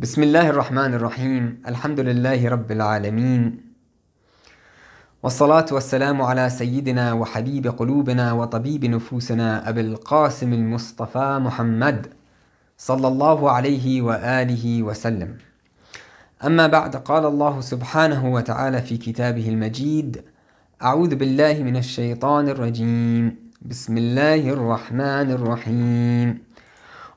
بسم الله الرحمن الرحيم الحمد لله رب العالمين والصلاة والسلام على سيدنا وحبيب قلوبنا وطبيب نفوسنا أبي القاسم المصطفى محمد صلى الله عليه وآله وسلم. أما بعد، قال الله سبحانه وتعالى في كتابه المجيد: أعوذ بالله من الشيطان الرجيم، بسم الله الرحمن الرحيم.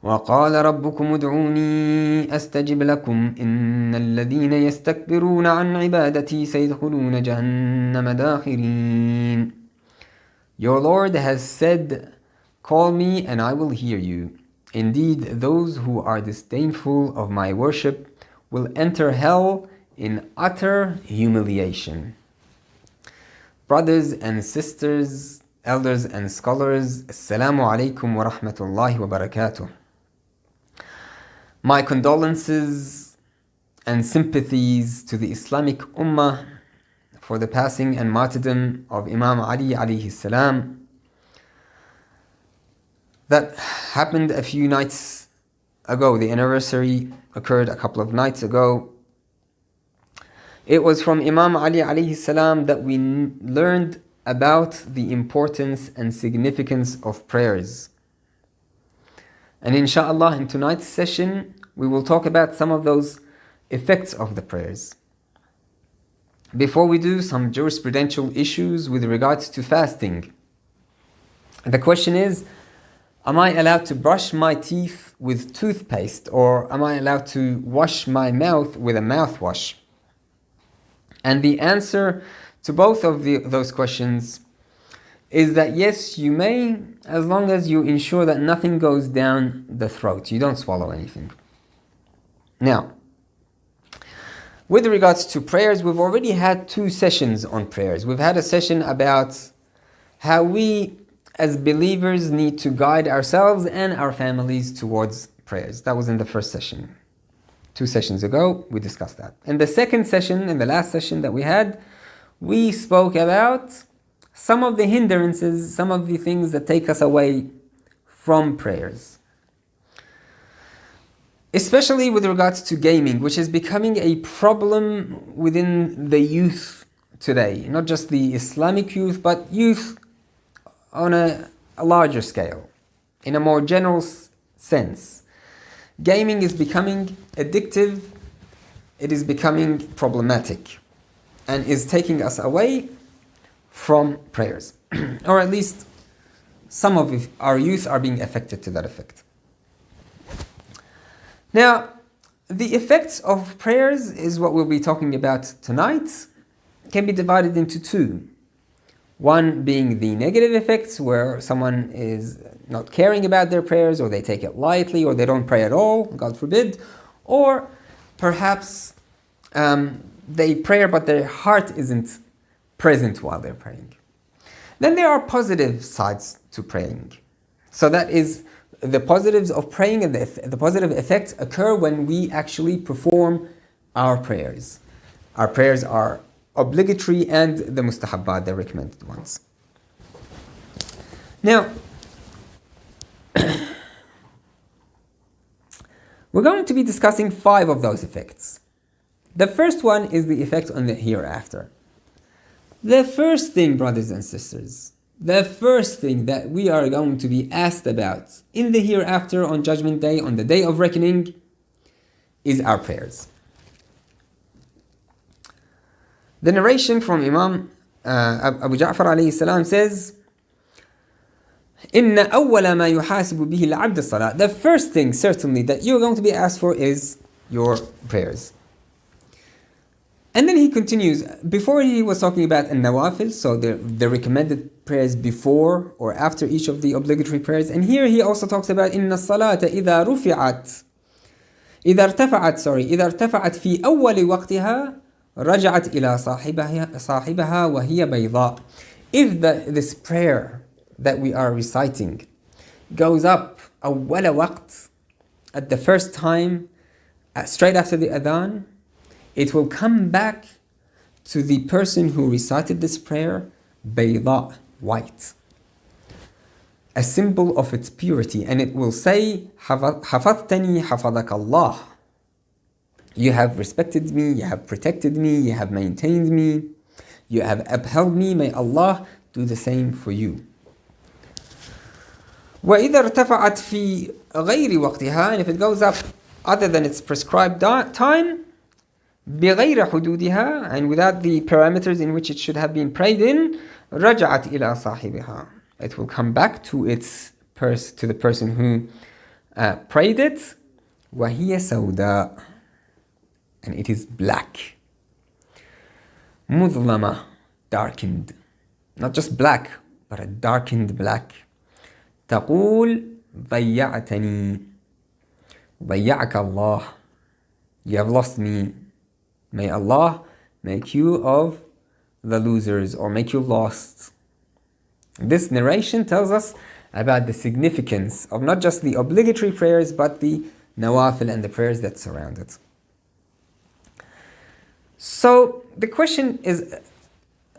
وقال ربكم ادعوني أستجب لكم إن الذين يستكبرون عن عبادتي سيدخلون جهنم داخرين. Your Lord has said, call me and I will hear you. Indeed, those who are disdainful of my worship will enter hell in utter humiliation. Brothers and sisters, elders and scholars, Assalamu alaikum wa rahmatullahi wa barakatuh. My condolences and sympathies to the Islamic Ummah for the passing and martyrdom of Imam Ali alayhi salam. That happened a few nights ago. The anniversary occurred a couple of nights ago. It was from Imam Ali alayhi salam that we learned about the importance and significance of prayers. And inshallah, in tonight's session, we will talk about some of those effects of the prayers. Before we do, some jurisprudential issues with regards to fasting. The question is, am I allowed to brush my teeth with toothpaste, or am I allowed to wash my mouth with a mouthwash? And the answer to both of those questions is that yes, you may, as long as you ensure that nothing goes down the throat, you don't swallow anything. Now, with regards to prayers, we've already had 2 sessions on prayers. We've had a session about how we as believers need to guide ourselves and our families towards prayers. That was in the first session. 2 sessions ago, we discussed that. In the second session, in the last session that we had, we spoke about some of the hindrances, some of the things that take us away from prayers. Especially with regards to gaming, which is becoming a problem within the youth today. Not just the Islamic youth, but youth on a larger scale, in a more general sense. Gaming is becoming addictive, it is becoming problematic, and is taking us away from prayers. Or at least some of our youth are being affected to that effect. Now, the effects of prayers is what we'll be talking about tonight. Can be divided into 2. One being the negative effects, where someone is not caring about their prayers, or they take it lightly, or they don't pray at all, God forbid. Or perhaps they pray but their heart isn't present while they're praying. Then there are positive sides to praying. So that is, the positives of praying and the positive effects occur when we actually perform our prayers. Our prayers are obligatory and the mustahabbat, the recommended ones. Now, we're going to be discussing 5 of those effects. The first one is the effect on the hereafter. The first thing, brothers and sisters, the first thing that we are going to be asked about in the hereafter, on Judgment Day, on the Day of Reckoning, is our prayers. The narration from Imam Abu Ja'far alayhi salam says, إِنَّ أَوَّلَ مَا يُحَاسِبُ بِهِ الْعَبْدِ الصَّلَاةِ. The first thing, certainly, that you're going to be asked for is your prayers. And then he continues. Before, he was talking about an-nawafil, so the recommended prayers before or after each of the obligatory prayers. And here he also talks about إِنَّ الصَّلَاةَ إِذَا ارْتَفَعَتْ فِي أَوَّلِ وَقْتِهَا رَجَعَتْ إِلَى صَاحِبَهَا وَهِيَ بَيْضَاء. If this prayer that we are reciting goes up أول وقت, at the first time, straight after the adhan, it will come back to the person who recited this prayer, bayda, white, a symbol of its purity, and it will say, حفظتني حفظك الله. You have respected me, you have protected me, you have maintained me, you have upheld me. May Allah do the same for you. وإذا ارتفعت في غير وقتها, and if it goes up other than its prescribed time, بغير حدودها, and without the parameters in which it should have been prayed in, رجعت إلى صاحبها. It will come back to to the person who prayed it. وهي سوداء, and it is black. مظلمة, darkened. Not just black, but a darkened black. تقول ضيعتني, ضيعك الله. You have lost me. May Allah make you of the losers, or make you lost. This narration tells us about the significance of not just the obligatory prayers, but the nawafil and the prayers that surround it. So the question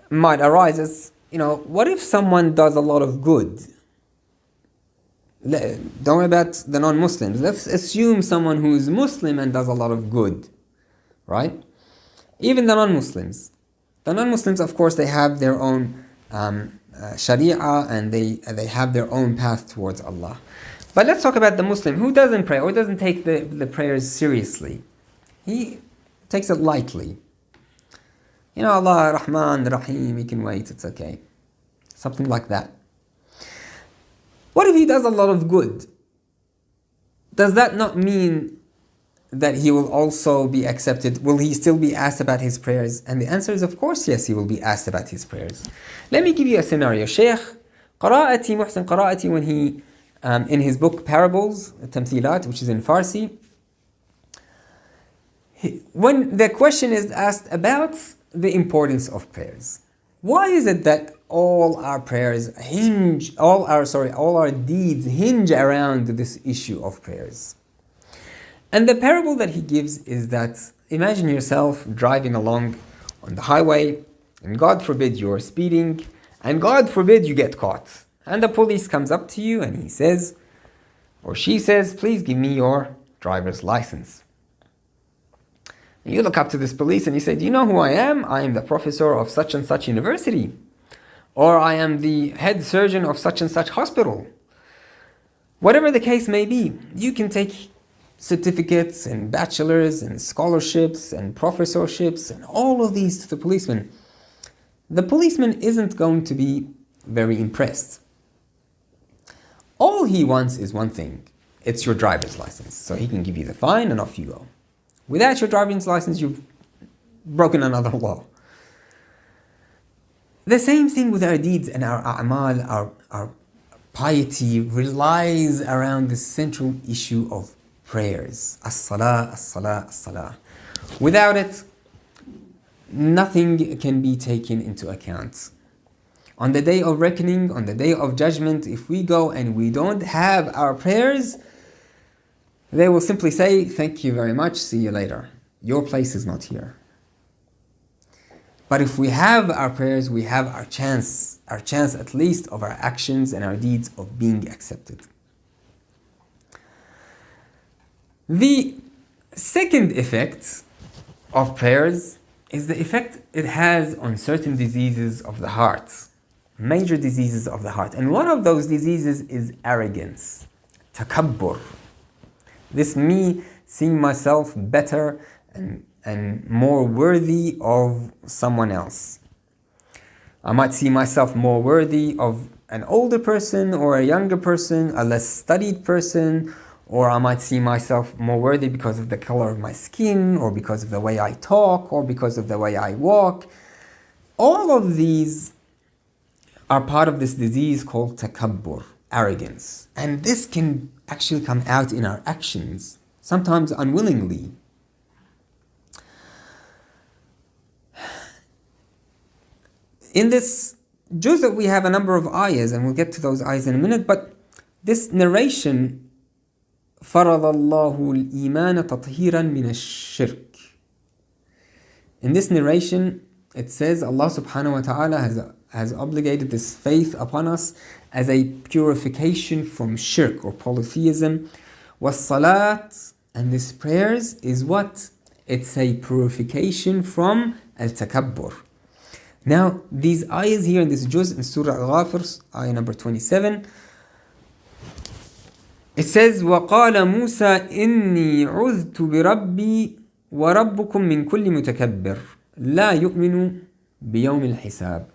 might arise as, what if someone does a lot of good? Don't worry about the non-Muslims. Let's assume someone who is Muslim and does a lot of good, right? Even the non-Muslims. The non-Muslims, of course, they have their own sharia, and they have their own path towards Allah. But let's talk about the Muslim who doesn't pray or doesn't take the prayers seriously. He takes it lightly. Allah, Rahman, Rahim, he can wait, it's okay. Something like that. What if he does a lot of good? Does that not mean that he will also be accepted? Will he still be asked about his prayers? And the answer is, of course, yes, he will be asked about his prayers. Let me give you a scenario. Sheikh Qira'ati, Muhsin Qira'ati, when he, in his book Parables, Tamthilat, which is in Farsi, when the question is asked about the importance of prayers, why is it that all our prayers all our deeds hinge around this issue of prayers? And the parable that he gives is that, imagine yourself driving along on the highway, and God forbid you're speeding, and God forbid you get caught. And the police comes up to you and he says, or she says, please give me your driver's license. And you look up to this police and you say, do you know who I am? I am the professor of such and such university. Or I am the head surgeon of such and such hospital. Whatever the case may be, you can take certificates and bachelors and scholarships and professorships and all of these to the policeman. The policeman isn't going to be very impressed. All he wants is one thing. It's your driver's license. So he can give you the fine and off you go. Without your driver's license, you've broken another law. The same thing with our deeds and our a'mal, our piety relies around the central issue of prayers. As-salah, as-salah, as-salah. Without it, nothing can be taken into account. On the day of reckoning, on the day of judgment, if we go and we don't have our prayers, they will simply say, thank you very much, see you later. Your place is not here. But if we have our prayers, we have our chance at least of our actions and our deeds of being accepted. The second effect of prayers is the effect it has on certain diseases of the heart, major diseases of the heart. And one of those diseases is arrogance, takabbur. This me seeing myself better and more worthy of someone else. I might see myself more worthy of an older person or a younger person, a less studied person, or I might see myself more worthy because of the color of my skin, or because of the way I talk, or because of the way I walk. All of these are part of this disease called takabbur, arrogance. And this can actually come out in our actions, sometimes unwillingly. In this juz' we have a number of ayahs, and we'll get to those ayahs in a minute, but this narration, فَرَضَ اللَّهُ الْإِيمَانَ تَطْهِيرًا مِنَ الشِّرْكِ. In this narration, it says Allah subhanahu wa ta'ala has obligated this faith upon us as a purification from shirk or polytheism. وَالصَّلَاةِ, and this prayers is what? It's a purification from al-takabbur. Now, these ayahs here in this juz in Surah Al-Ghafir, ayah number 27, it says, وَقَالَ مُوسَى إِنِّي عُذْتُ بِرَبِّي وَرَبُّكُم مِّن كُلِّ مُتَكَبِّرٍ لَا يُؤْمِنُ بِيَوْمِ الْحِسَابِ.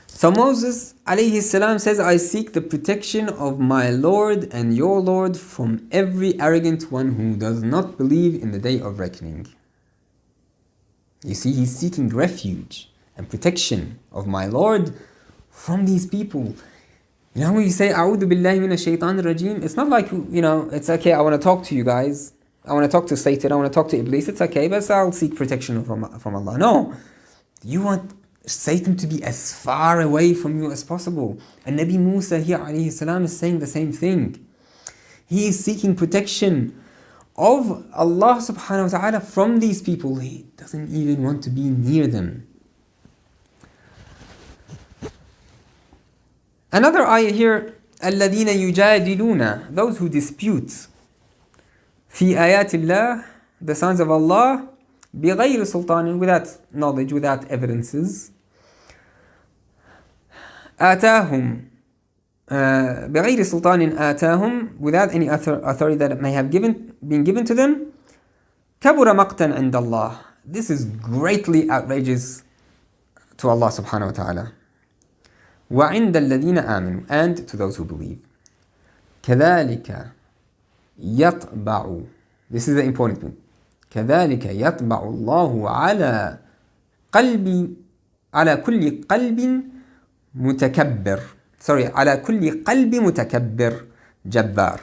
So Moses alayhi salam says, I seek the protection of my Lord and your Lord from every arrogant one who does not believe in the day of reckoning. You see, he's seeking refuge and protection of my Lord from these people. You know, when you say, A'udhu billahi minash shaitanir rajim, it's not like, it's okay, I want to talk to you guys. I want to talk to Satan, I want to talk to Iblis. It's okay, but I'll seek protection from Allah. No. You want Satan to be as far away from you as possible. And Nabi Musa here alayhi salam is saying the same thing. He is seeking protection of Allah subhanahu wa ta'ala from these people. He doesn't even want to be near them. Another ayah here, الَّذِينَ يُجَادِلُونَ, those who dispute فِي آيَاتِ اللَّهِ, the signs of Allah, بِغَيْرِ سُلْطَانٍ, without knowledge, without evidences. آتَاهُمْ بِغَيْرِ سُلْطَانٍ آتَاهُمْ, without any authority that may have been given to them. كَبُرَ مَقْتًا عِنْدَ اللَّهِ, this is greatly outrageous to Allah subhanahu wa ta'ala. وَعِنْدَ الَّذِينَ آمَنُوا, and to those who believe. كَذَلِكَ يَطْبَعُ, this is the important point. كَذَلِكَ يَطْبَعُ اللَّهُ على كل قلب متكبر. على كل قلب متكبر جبار.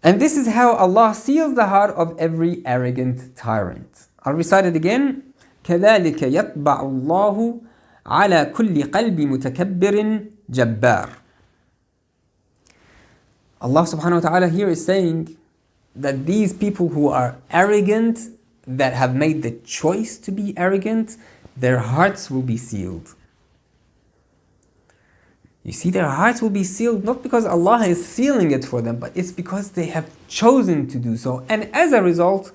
And this is how Allah seals the heart of every arrogant tyrant. I'll recite it again. كَذَلِكَ يَطْبَعُ اللَّهُ على كل قلب متكبر جبار. Allah subhanahu wa ta'ala here is saying that these people who are arrogant, that have made the choice to be arrogant, their hearts will be sealed. You see, their hearts will be sealed not because Allah is sealing it for them, but it's because they have chosen to do so. And as a result,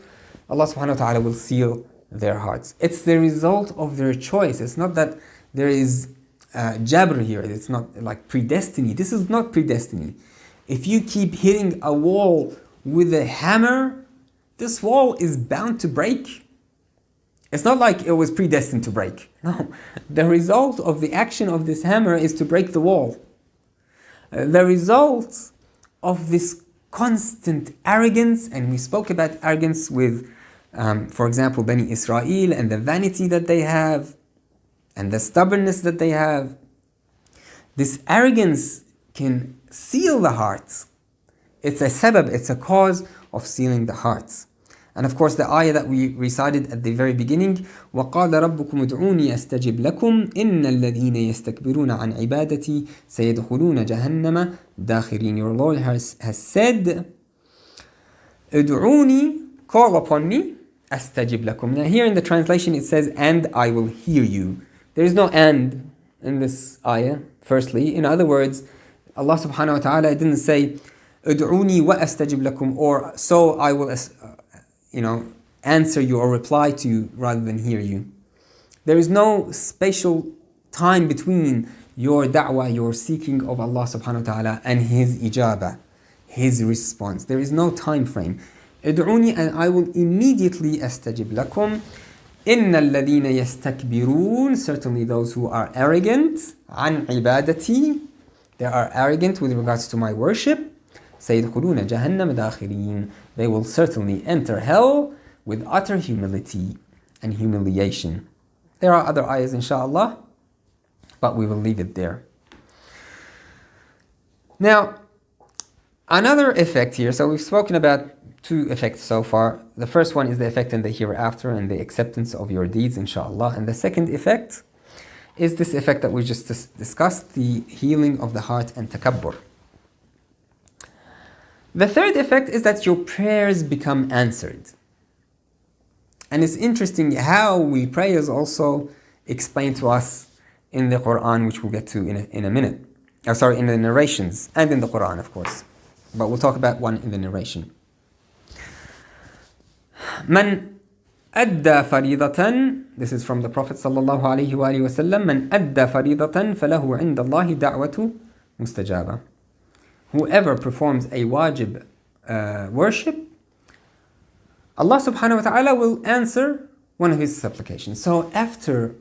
Allah subhanahu wa ta'ala will seal their hearts. It's the result of their choice. It's not that there is jabr here. It's not like predestiny. This is not predestiny. If you keep hitting a wall with a hammer, this wall is bound to break. It's not like it was predestined to break. No, the result of the action of this hammer is to break the wall. The result of this constant arrogance, and we spoke about arrogance with, for example, Bani Israel and the vanity that they have, and the stubbornness that they have. This arrogance can seal the hearts. It's a sabab, it's a cause of sealing the hearts. And of course, the ayah that we recited at the very beginning, وَقَالَ رَبُّكُمُ ادْعُونِي أَسْتَجِبْ لَكُمْ إِنَّ الَّذِينَ يَسْتَكْبِرُونَ عَنْ عِبَادَتِي سَيَدْخُلُونَ جَهَنَّمَ دَاخِرِينَ. Your Lord has said, ادْعُونِي, call upon me, أَسْتَجِبْ لَكُمْ. Now here in the translation it says, and I will hear you. There is no and in this ayah, firstly. In other words, Allah subhanahu wa ta'ala didn't say, ادْعُونِي وَأَسْتَجِبْ لَكُمْ, or so I will answer you or reply to you rather than hear you. There is no spatial time between your da'wah, your seeking of Allah subhanahu wa ta'ala, and His ijabah, His response. There is no time frame. ادعوني, and I will immediately astajib lakum. إِنَّ الَّذِينَ يَسْتَكْبِرُونَ, certainly those who are arrogant, عَنْ عِبَادَتي, they are arrogant with regards to my worship. سَيَدْخُلُونَ جَهَنَّمَ دَاخِرِينَ, they will certainly enter hell with utter humility and humiliation. There are other ayahs inshallah, but we will leave it there. Now, another effect here, so we've spoken about two effects so far. The first one is the effect in the hereafter and the acceptance of your deeds inshallah. And the second effect is this effect that we just discussed, the healing of the heart and takabbur. The third effect is that your prayers become answered. And it's interesting how we pray is also explained to us in the Quran, which we'll get to in a minute. In the narrations and in the Quran, of course. But we'll talk about one in the narration. من أدى فريضة, this is from the Prophet sallallahu alaihi wasallam, من أدى فريضة فله عند الله دعوة مستجابة. Whoever performs a wajib worship, Allah subhanahu wa ta'ala will answer one of his supplications. So after,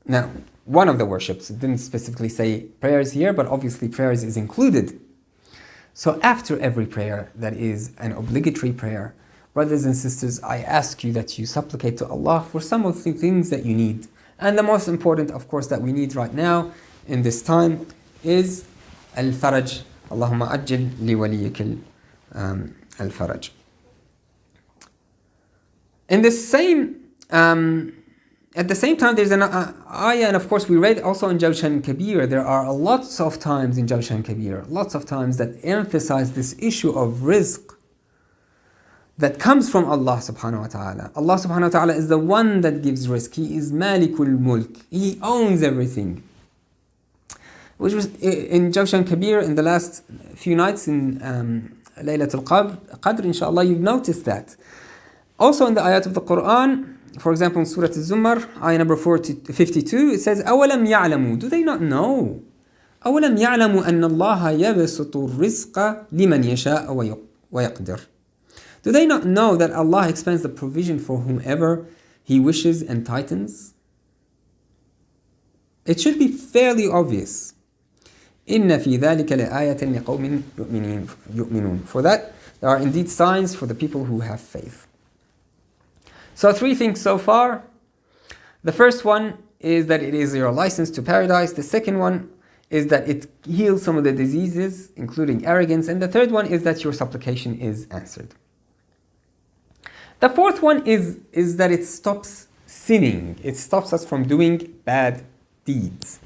now one of the worships, it didn't specifically say prayers here, but obviously prayers is included. So after every prayer that is an obligatory prayer, brothers and sisters, I ask you that you supplicate to Allah for some of the things that you need. And the most important, of course, that we need right now in this time is al-faraj. Allahumma ajil li waliyik al-faraj. In the same, at the same time, there's an ayah, and of course we read also in Jawshan Kabir, there are lots of times in Jawshan Kabir, lots of times that emphasize this issue of rizq that comes from Allah subhanahu wa ta'ala. Allah subhanahu wa ta'ala is the one that gives rizq. He is Malikul Mulk. He owns everything. Which was in Jawshan Kabir in the last few nights in Laylatul Qadr, inshallah, you've noticed that. Also in the ayat of the Quran, for example in Surah Al-Zumar, ayah number 52, it says, أَوَلَمْ يَعْلَمُوا, do they not know? أَوَلَمْ يَعْلَمُوا أَنَّ اللَّهَ يَبْسُطُ الرِّزْقَ لِمَنْ يَشَاءُ وَيَقْدِرُ. Do they not know that Allah expands the provision for whomever He wishes and tightens? It should be fairly obvious. إِنَّ فِي ذَلِكَ لَآيَةً لِقَوْمٍ يُؤْمِنُونَ. For that, there are indeed signs for the people who have faith. So 3 things so far. The first one is that it is your license to paradise. The second one is that it heals some of the diseases, including arrogance. And the third one is that your supplication is answered. The fourth one is that it stops sinning. It stops us from doing bad deeds.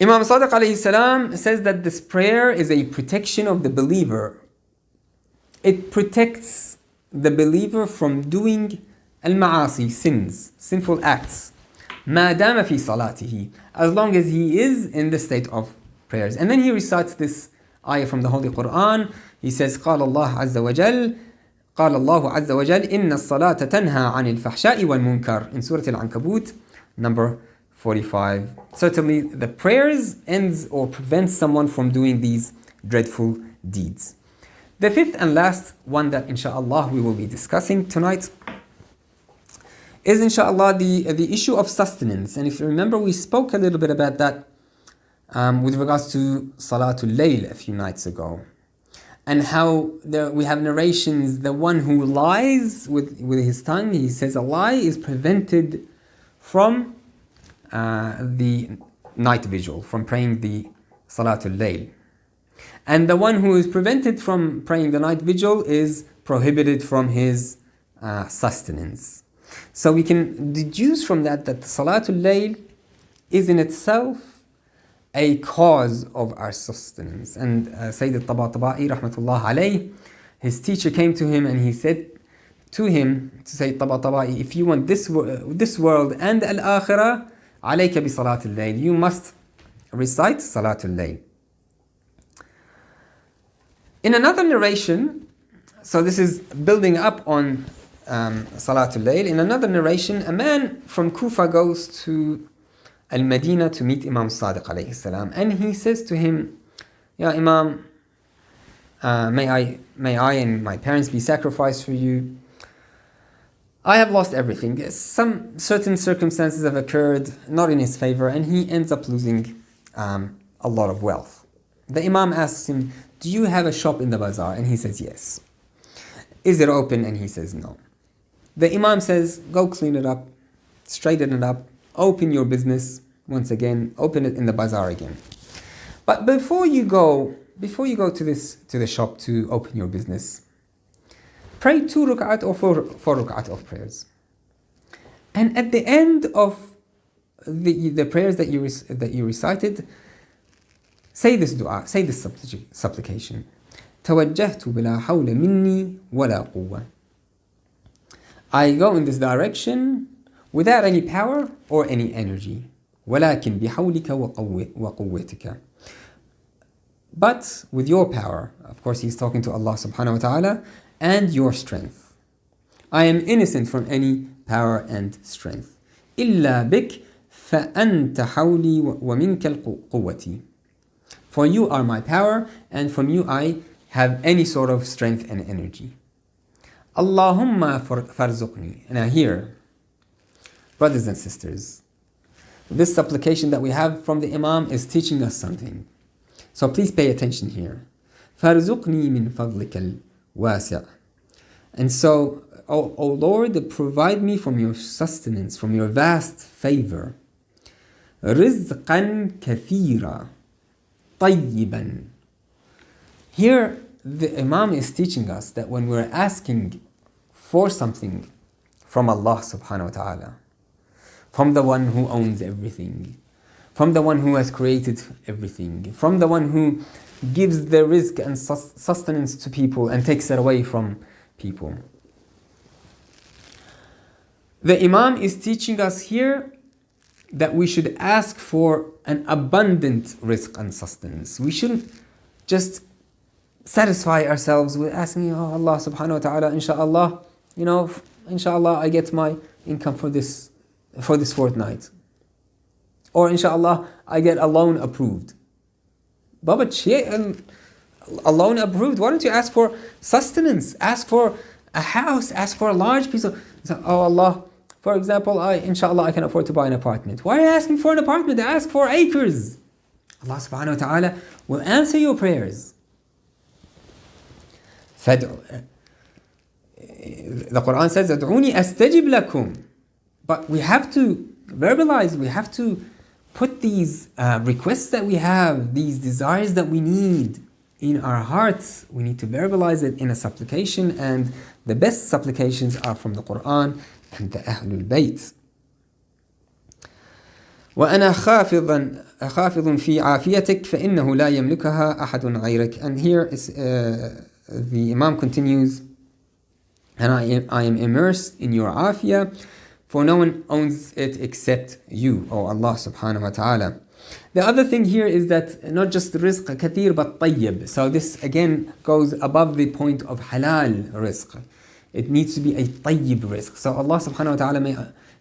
Imam Sadiq alayhi salam says that this prayer is a protection of the believer. It protects the believer from doing al-ma'asi, sins, sinful acts, ma dama fi salatihi, as long as he is in the state of prayers. And then he recites this ayah from the Holy Quran. He says, قال الله عز وجل قال الله عز وجل إن الصلاة تنهى عن الفحشاء والمنكر, in Surah Al-Ankabut, number 45. Certainly the prayers ends or prevents someone from doing these dreadful deeds. The fifth and last one that inshallah we will be discussing tonight is inshallah the issue of sustenance. And if you remember, we spoke a little bit about that with regards to Salatul Layl a few nights ago. And how we have narrations, the one who lies with his tongue, he says a lie, is prevented from the night vigil, from praying the Salatul Layl. And the one who is prevented from praying the night vigil is prohibited from his sustenance. So we can deduce from that the Salatul Layl is in itself a cause of our sustenance. And Sayyid al-Tabatabai, rahmatullah alayh, his teacher came to him and he said to him, to Sayyid al-Tabatabai, if you want this world and al-akhirah, alayka bi Salatul Layl, you must recite Salatul Layl. In another narration, so this is building up on Salatul Layl, in another narration, a man from Kufa goes to Al-Madinah to meet Imam Sadiq alayhi salam, and he says to him, Ya Imam, may I and my parents be sacrificed for you. I have lost everything. Some certain circumstances have occurred not in his favor, and he ends up losing a lot of wealth. The Imam asks him, do you have a shop in the bazaar? And he says yes. Is it open? And he says no. The Imam says, go clean it up, straighten it up, open your business once again, open it in the bazaar again. But before you go to the shop to open your business, pray 2 rak'at or 4 rak'at of prayers. And at the end of the prayers that you recited, say this dua, say this supplication. توجهت بلا حول مني ولا قوة. I go in this direction without any power or any energy. ولكن بحولك وقوتك. But with your power. Of course, he's talking to Allah subhanahu wa ta'ala. and your strength. I am innocent from any power and strength. إلا بك فأنت حولي ومنك القوة. For you are my power, and from you I have any sort of strength and energy. Allahumma farzuqni. Now here, brothers and sisters, this supplication that we have from the Imam is teaching us something. So please pay attention here. Farzuqni min fadlika al-wasi'. And so, O Lord, provide me from your sustenance, from your vast favor. Rizqan kathira, tayyiban. Here, the Imam is teaching us that when we're asking for something from Allah subhanahu wa ta'ala, from the one who owns everything, from the one who has created everything, from the one who gives the rizq and sustenance to people and takes it away from people. The Imam is teaching us here that we should ask for an abundant rizq and sustenance. We shouldn't just satisfy ourselves with asking, oh Allah subhanahu wa ta'ala, inshallah, inshallah I get my income for this fortnight. Or inshallah I get a loan approved. Baba, a loan approved? Why don't you ask for sustenance? Ask for a house, ask for a large piece of... Oh Allah, for example, inshallah I can afford to buy an apartment. Why are you asking for an apartment? Ask for acres. Allah subhanahu wa ta'ala will answer your prayers. The Quran says, "Ad'uni astajib lakum." But we have to verbalize, we have to put these requests that we have, these desires that we need in our hearts. We need to verbalize it in a supplication, and the best supplications are from the Quran and the Ahlul Bayt. وأنا خافض في عافيتك فإنه لا يملكها أحد غيرك. And here is, the Imam continues, and I am immersed in your afiyah, for no one owns it except you, O Allah subhanahu wa ta'ala. The other thing here is that not just rizq kathir but tayyib. So this again goes above the point of halal rizq. It needs to be a tayyib rizq. So Allah subhanahu wa ta'ala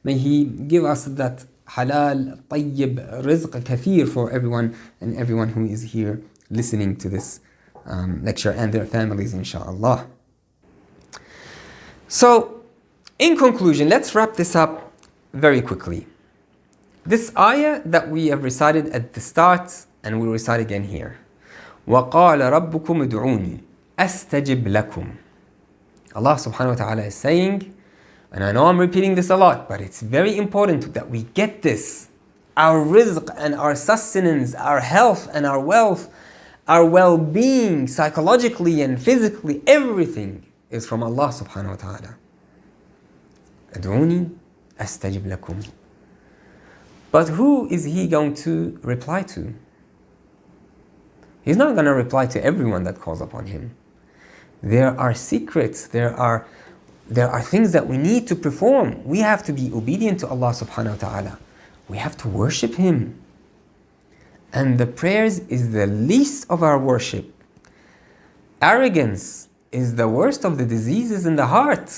may He give us that halal, tayyib rizq kathir for everyone and everyone who is here listening to this lecture and their families, inshallah. So, in conclusion, let's wrap this up very quickly. This ayah that we have recited at the start, and we'll recite again here. وَقَالَ رَبُّكُمْ ادْعُونِي أَسْتَجِبْ لَكُمْ. Allah subhanahu wa ta'ala is saying, and I know I'm repeating this a lot, but it's very important that we get this. Our rizq and our sustenance, our health and our wealth, our well-being, psychologically and physically, everything is from Allah subhanahu wa ta'ala. Ad'uni astajib lakum. But who is He going to reply to? He's not going to reply to everyone that calls upon Him. There are secrets, there are things that we need to perform. We have to be obedient to Allah subhanahu wa ta'ala. We have to worship Him. And the prayers is the least of our worship. Arrogance is the worst of the diseases in the heart.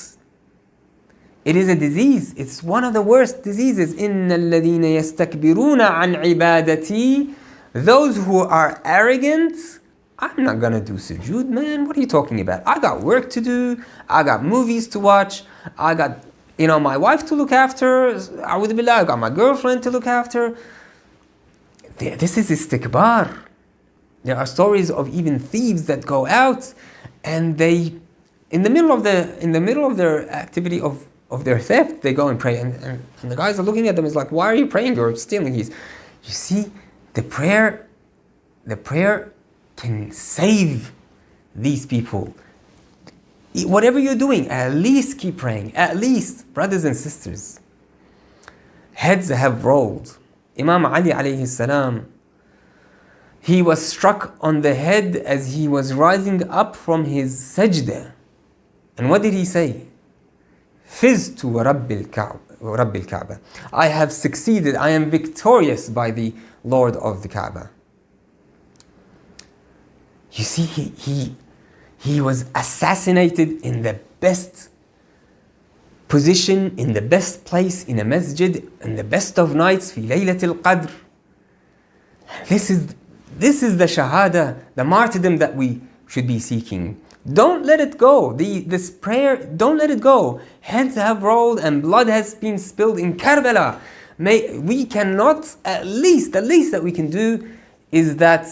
It is a disease. It's one of the worst diseases. إِنَّ الَّذِينَ يَسْتَكْبِرُونَ عَنْ عِبَادَتِي. Those who are arrogant, I'm not going to do sujood, man. What are you talking about? I got work to do. I got movies to watch. I got, my wife to look after. A'udhu billah, I got my girlfriend to look after. This is istikbar. There are stories of even thieves that go out and they, in the middle of their activity of their theft, they go and pray, and the guys are looking at them. It's like, why are you praying? You're stealing. You see, the prayer can save these people. Whatever you're doing, at least keep praying. At least, brothers and sisters, heads have rolled. Imam Ali alayhi salam, he was struck on the head as he was rising up from his sajda. And what did he say? Fiztu Rabbil Kaaba. I have succeeded, I am victorious by the Lord of the Kaaba. You see, He was assassinated in the best position, in the best place, in a masjid, in the best of nights, في ليلة القدر. This is the shahada, the martyrdom that we should be seeking. Don't let it go. This prayer, don't let it go. Heads have rolled and blood has been spilled in Karbala. We cannot, the least that we can do is that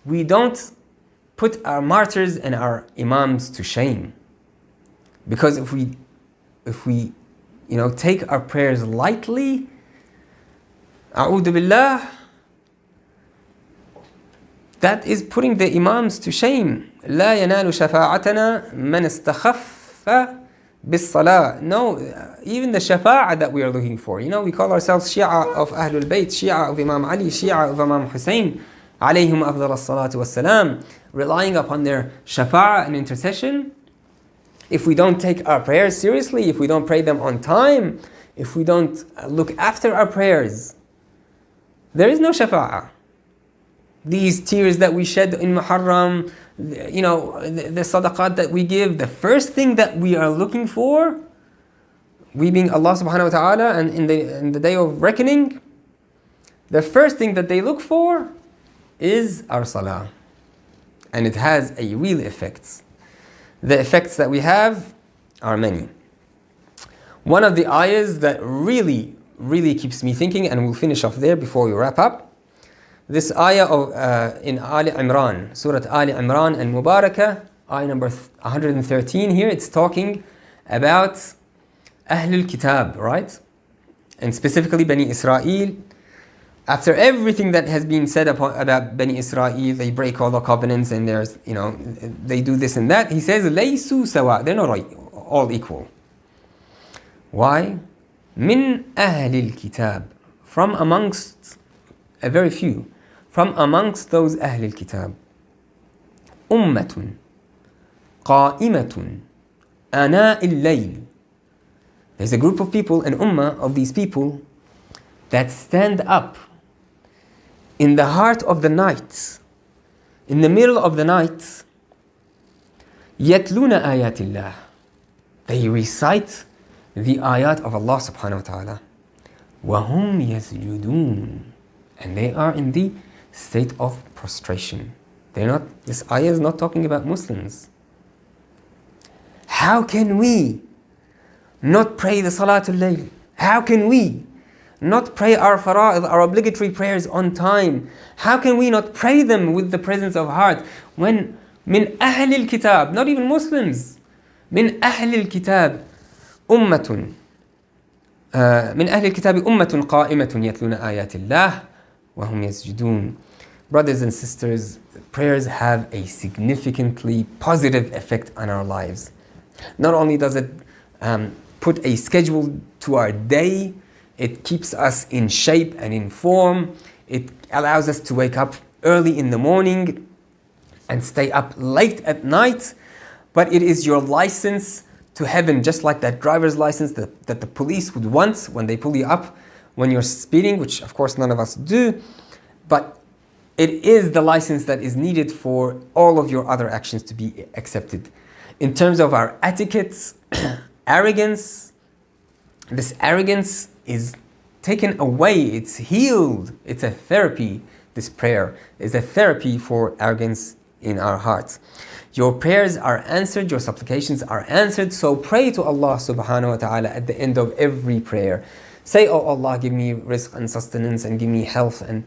we don't put our martyrs and our imams to shame. Because if we take our prayers lightly, a'udhu billah, that is putting the imams to shame. لا ينال شفاعتنا من استخف بالصلاة. No, even the shafa'ah that we are looking for. We call ourselves Shia of Ahlul Bayt, Shia of Imam Ali, Shia of Imam Hussein, alayhim afdal as-salatu was-salam, relying upon their shafa'ah and intercession. If we don't take our prayers seriously, if we don't pray them on time, if we don't look after our prayers, there is no shafa'ah. These tears that we shed in Muharram, the sadaqat that we give, the first thing that we are looking for, we being Allah subhanahu wa ta'ala, and in the day of reckoning, the first thing that they look for is our salah. And it has a real effect. The effects that we have are many. One of the ayahs that really, really keeps me thinking, and we'll finish off there before we wrap up, this ayah in Ali Imran, Surah Ali Imran and Mubarakah, ayah number 113 here, it's talking about Ahlul Kitab, right? And specifically Bani Israel. After everything that has been said about Bani Israel, they break all the covenants and they do this and that. He says, Laysu sawa, they're not all equal. Why? Min Ahlil Kitab, from amongst a very few. From amongst those Ahlul Kitab, Ummatun Qa'imatun Ana'il Layl. There's a group of people, an ummah of these people, that stand up in the heart of the night, in the middle of the night, Yatluna ayatillah. They recite the ayat of Allah subhanahu wa ta'ala. Wahum yasjudun. And they are in the state of prostration. This ayah is not talking about Muslims. How can we not pray the Salatul Layl? How can we not pray our fara'id, our obligatory prayers on time? How can we not pray them with the presence of heart when min ahlil kitab, not even Muslims, min ahlil kitab ummatun min ahlil kitab ummatun qa'imatun yatluna ayatillah wa hum yasjudun. Brothers and sisters, prayers have a significantly positive effect on our lives. Not only does it put a schedule to our day, it keeps us in shape and in form. It allows us to wake up early in the morning and stay up late at night. But it is your license to heaven, just like that driver's license that the police would want when they pull you up when you're speeding, which of course none of us do. But it is the license that is needed for all of your other actions to be accepted. In terms of our etiquettes, arrogance, this arrogance is taken away, it's healed, it's a therapy. This prayer is a therapy for arrogance in our hearts. Your prayers are answered, your supplications are answered, so pray to Allah subhanahu wa ta'ala at the end of every prayer. Say, oh Allah, give me rizq and sustenance, and give me health and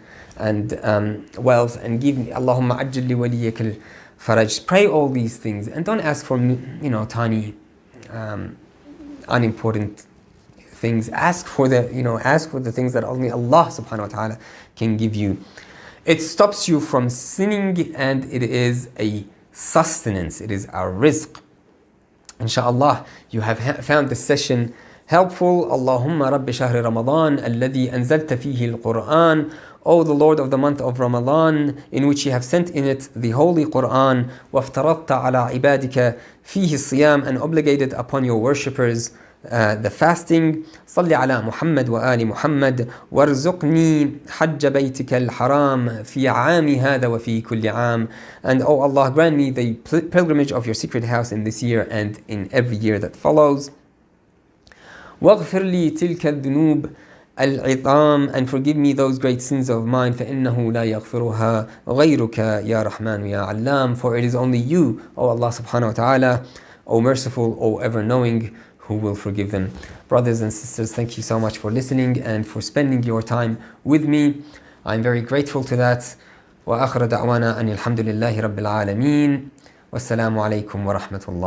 wealth, and give me, Allahumma ajjal li waliyak al-faraj. Pray all these things, and don't ask for tiny, unimportant things. Ask for the things that only Allah subhanahu wa ta'ala can give you. It stops you from sinning, and it is a sustenance. It is our rizq. Inshallah, you have found this session helpful. Allahumma Rabbi Shahri Ramadan alladhi anzalta fihi al-Qur'an. O the Lord of the month of Ramadan, in which you have sent in it the Holy Qur'an, وَافْتَرَضْتَ عَلَىٰ عِبَادِكَ فِيهِ الصِّيَامِ, and obligated upon your worshippers the fasting. صل على محمد وآل محمد وارزقني حج بيتك الحرام في عام هذا وفي كل عام. And oh Allah, grant me the pilgrimage of your sacred house in this year and in every year that follows. واغفر لي تلك الذنوب العظام, and forgive me those great sins of mine, فإنه لا يغفرها غيرك يا رحمن يا علام, for it is only you, O Allah subhanahu wa ta'ala, O merciful, O ever knowing, who will forgive them. Brothers and sisters, thank you so much for listening and for spending your time with me. I'm very grateful to that. وآخر دعوانا أن الحمد لله رب العالمين والسلام عليكم ورحمة الله.